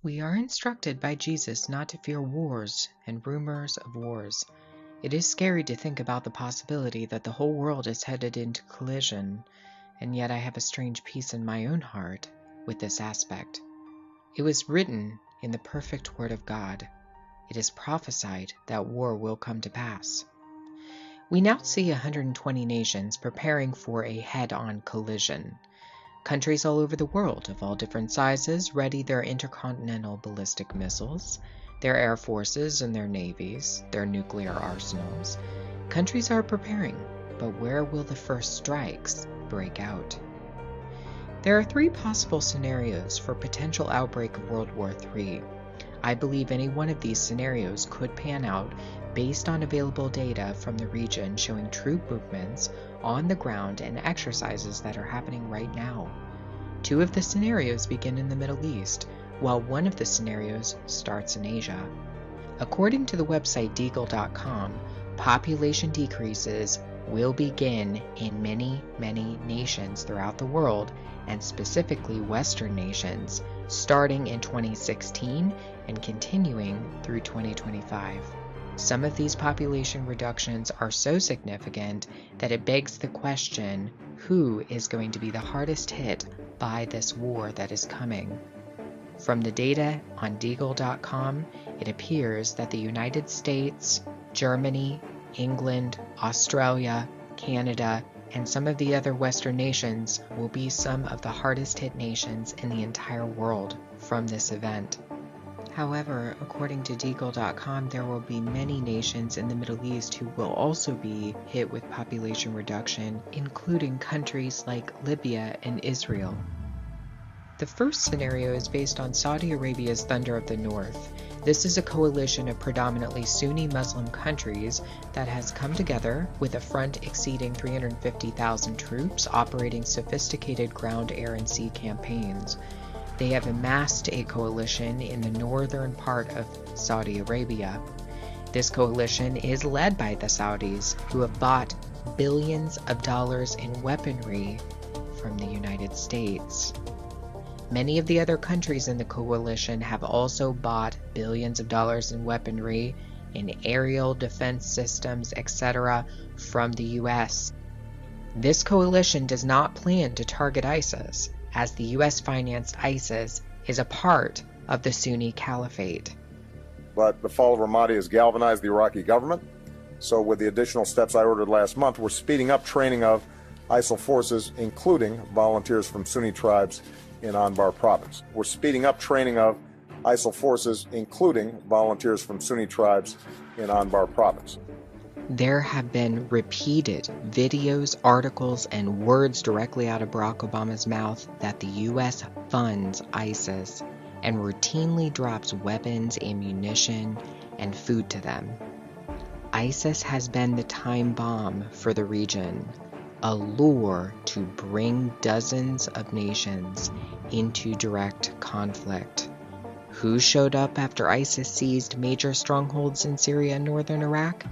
We are instructed by Jesus not to fear wars and rumors of wars. It is scary to think about the possibility that the whole world is headed into collision, and yet I have a strange peace in my own heart with this aspect. It was written in the perfect Word of God. It is prophesied that war will come to pass. We now see 120 nations preparing for a head-on collision. Countries all over the world of all different sizes ready their intercontinental ballistic missiles, their air forces and their navies, their nuclear arsenals. Countries are preparing, but where will the first strikes break out? There are three possible scenarios for potential outbreak of World War III. I believe any one of these scenarios could pan out based on available data from the region showing troop movements on the ground and exercises that are happening right now. Two of the scenarios begin in the Middle East, while one of the scenarios starts in Asia. According to the website deagle.com, population decreases will begin in many nations throughout the world, and specifically Western nations, starting in 2016 and continuing through 2025. Some of these population reductions are so significant that it begs the question, who is going to be the hardest hit by this war that is coming? From the data on deagle.com, it appears that the United States, Germany, England, Australia, Canada, and some of the other Western nations will be some of the hardest hit nations in the entire world from this event. However, according to deagle.com, there will be many nations in the Middle East who will also be hit with population reduction, including countries like Libya and Israel. The first scenario is based on Saudi Arabia's Thunder of the North. This is a coalition of predominantly Sunni Muslim countries that has come together with a front exceeding 350,000 troops operating sophisticated ground, air, and sea campaigns. They have amassed a coalition in the northern part of Saudi Arabia. This coalition is led by the Saudis, who have bought billions of dollars in weaponry from the United States. Many of the other countries in the coalition have also bought billions of dollars in weaponry, in aerial defense systems, etc. from the US. This coalition does not plan to target ISIS, as the US-financed ISIS is a part of the Sunni Caliphate. But the fall of Ramadi has galvanized the Iraqi government. So with the additional steps I ordered last month, we're speeding up training of ISIL forces, including volunteers from Sunni tribes in Anbar province. We're speeding up training of ISIL forces, including volunteers from Sunni tribes in Anbar province. There have been repeated videos, articles, and words directly out of Barack Obama's mouth that the U.S. funds ISIS and routinely drops weapons, ammunition, and food to them. ISIS has been the time bomb for the region, a lure to bring dozens of nations into direct conflict. Who showed up after ISIS seized major strongholds in Syria and northern Iraq?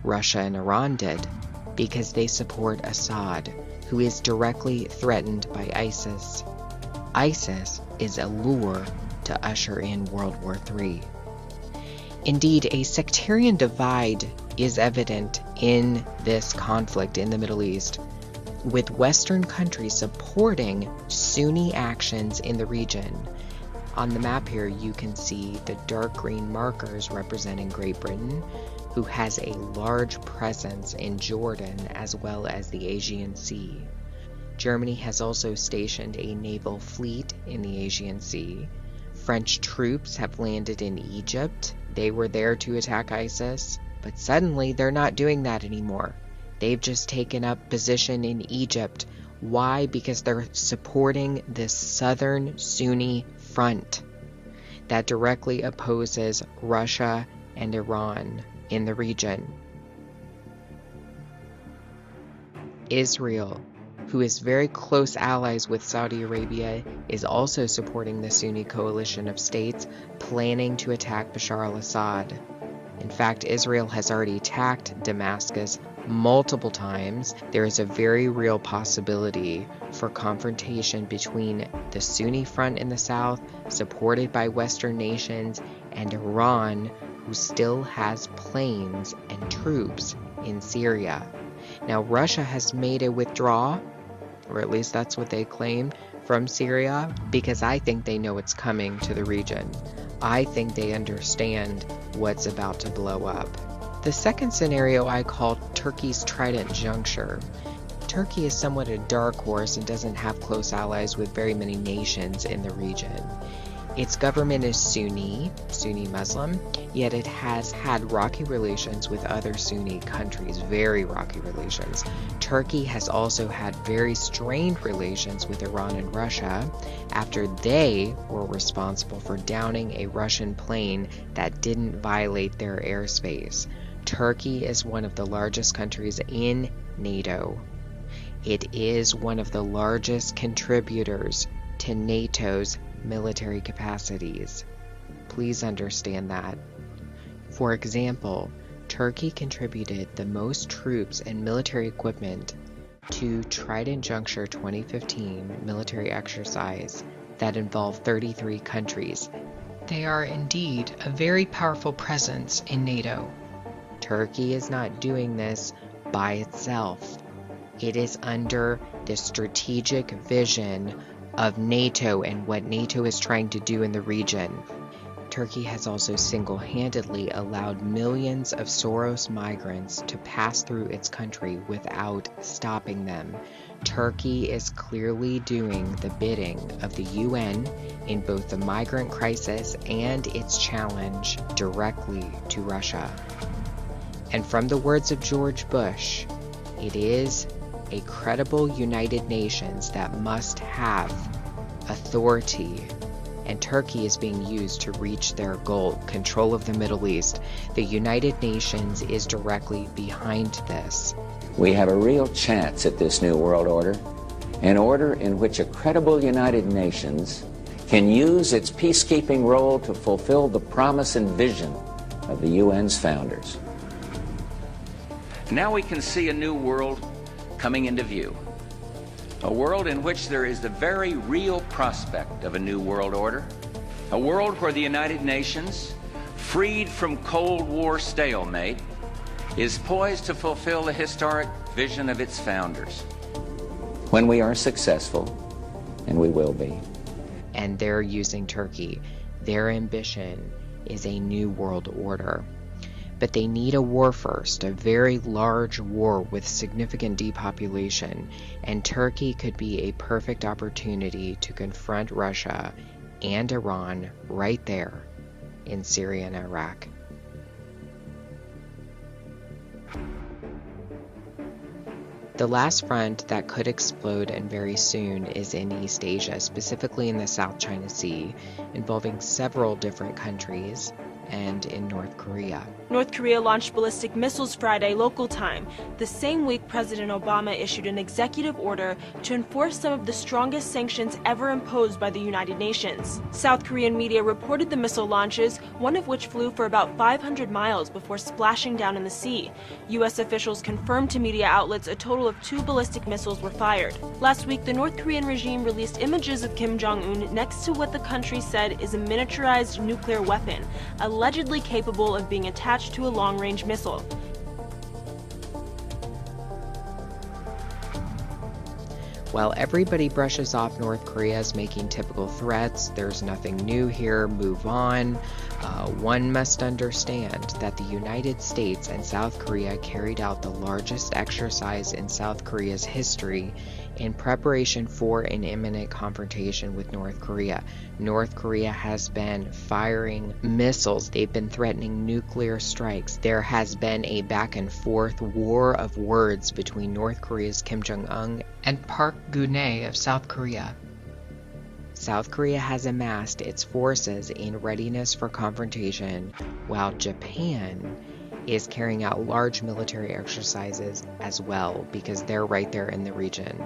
Russia and Iran did, because they support Assad, who is directly threatened by ISIS. ISIS is a lure to usher in World War III. Indeed, a sectarian divide is evident in this conflict in the Middle East, with Western countries supporting Sunni actions in the region. On the map here, you can see the dark green markers representing Great Britain, who has a large presence in Jordan as well as the Aegean Sea. Germany has also stationed a naval fleet in the Aegean Sea. French troops have landed in Egypt. They were there to attack ISIS, but suddenly they're not doing that anymore. They've just taken up position in Egypt. Why? Because they're supporting this southern Sunni front that directly opposes Russia and Iran in the region. Israel, who is very close allies with Saudi Arabia, is also supporting the Sunni coalition of states planning to attack Bashar al-Assad. In fact, Israel has already attacked Damascus multiple times. There is a very real possibility for confrontation between the Sunni front in the south, supported by Western nations, and Iran, who still has planes and troops in Syria. Now, Russia has made a withdrawal, or at least that's what they claim, from Syria, because I think they know it's coming to the region. I think they understand what's about to blow up. The second scenario I call Turkey's Trident Juncture. Turkey is somewhat a dark horse and doesn't have close allies with very many nations in the region. Its government is Sunni Muslim, yet it has had rocky relations with other Sunni countries, very rocky relations. Turkey has also had very strained relations with Iran and Russia after they were responsible for downing a Russian plane that didn't violate their airspace. Turkey is one of the largest countries in NATO. It is one of the largest contributors to NATO's military capacities. Please understand that. For example, Turkey contributed the most troops and military equipment to Trident Juncture 2015 military exercise that involved 33 countries. They are indeed a very powerful presence in NATO. Turkey is not doing this by itself. It is under the strategic vision of NATO and what NATO is trying to do in the region. Turkey has also single-handedly allowed millions of Soros migrants to pass through its country without stopping them. Turkey is clearly doing the bidding of the UN in both the migrant crisis and its challenge directly to Russia. And from the words of George Bush, it is a credible United Nations that must have authority, and Turkey is being used to reach their goal, control of the Middle East. The United Nations is directly behind this. We have a real chance at this new world order, an order in which a credible United Nations can use its peacekeeping role to fulfill the promise and vision of the UN's founders. Now we can see a new world coming into view. A world in which there is the very real prospect of a new world order. A world where the United Nations, freed from Cold War stalemate, is poised to fulfill the historic vision of its founders. When we are successful, and we will be. And they're using Turkey. Their ambition is a new world order. But they need a war first, a very large war with significant depopulation, and Turkey could be a perfect opportunity to confront Russia and Iran right there in Syria and Iraq. The last front that could explode and very soon is in East Asia, specifically in the South China Sea, involving several different countries, and in North Korea. North Korea launched ballistic missiles Friday local time. The same week, President Obama issued an executive order to enforce some of the strongest sanctions ever imposed by the United Nations. South Korean media reported the missile launches, one of which flew for about 500 miles before splashing down in the sea. U.S. officials confirmed to media outlets a total of 2 ballistic missiles were fired. Last week, the North Korean regime released images of Kim Jong-un next to what the country said is a miniaturized nuclear weapon, allegedly capable of being attached to a long-range missile. While everybody brushes off North Korea as making typical threats, there's nothing new here, move on. One must understand that the United States and South Korea carried out the largest exercise in South Korea's history in preparation for an imminent confrontation with North Korea. North Korea has been firing missiles. They've been threatening nuclear strikes. There has been a back and forth war of words between North Korea's Kim Jong-un and Park Geun-hye of South Korea. South Korea has amassed its forces in readiness for confrontation, while Japan is carrying out large military exercises as well, because they're right there in the region.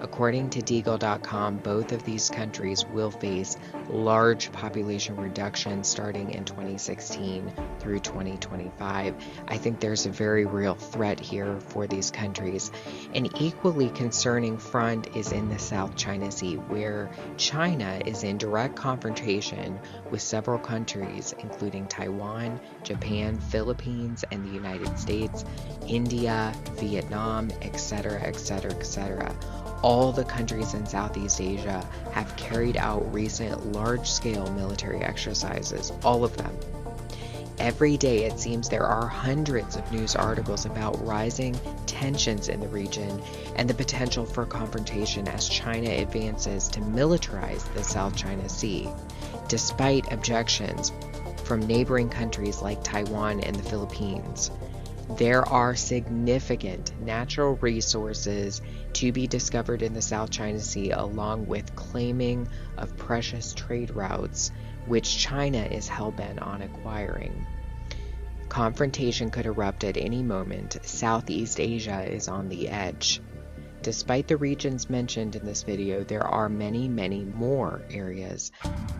According to Deagle.com, both of these countries will face large population reduction starting in 2016 through 2025. I think there's a very real threat here for these countries. An equally concerning front is in the South China Sea, where China is in direct confrontation with several countries, including Taiwan, Japan, Philippines, and the United States, India, Vietnam, etc., etc., etc. All the countries in Southeast Asia have carried out recent large-scale military exercises, all of them. Every day it seems there are hundreds of news articles about rising tensions in the region and the potential for confrontation as China advances to militarize the South China Sea, despite objections from neighboring countries like Taiwan and the Philippines. There are significant natural resources to be discovered in the South China Sea, along with claiming of precious trade routes, which China is hell-bent on acquiring. Confrontation could erupt at any moment. Southeast Asia is on the edge. Despite the regions mentioned in this video, there are many, many more areas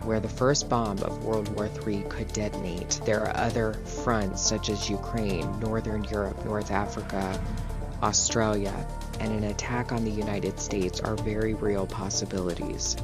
where the first bomb of World War III could detonate. There are other fronts such as Ukraine, Northern Europe, North Africa, Australia, and an attack on the United States are very real possibilities.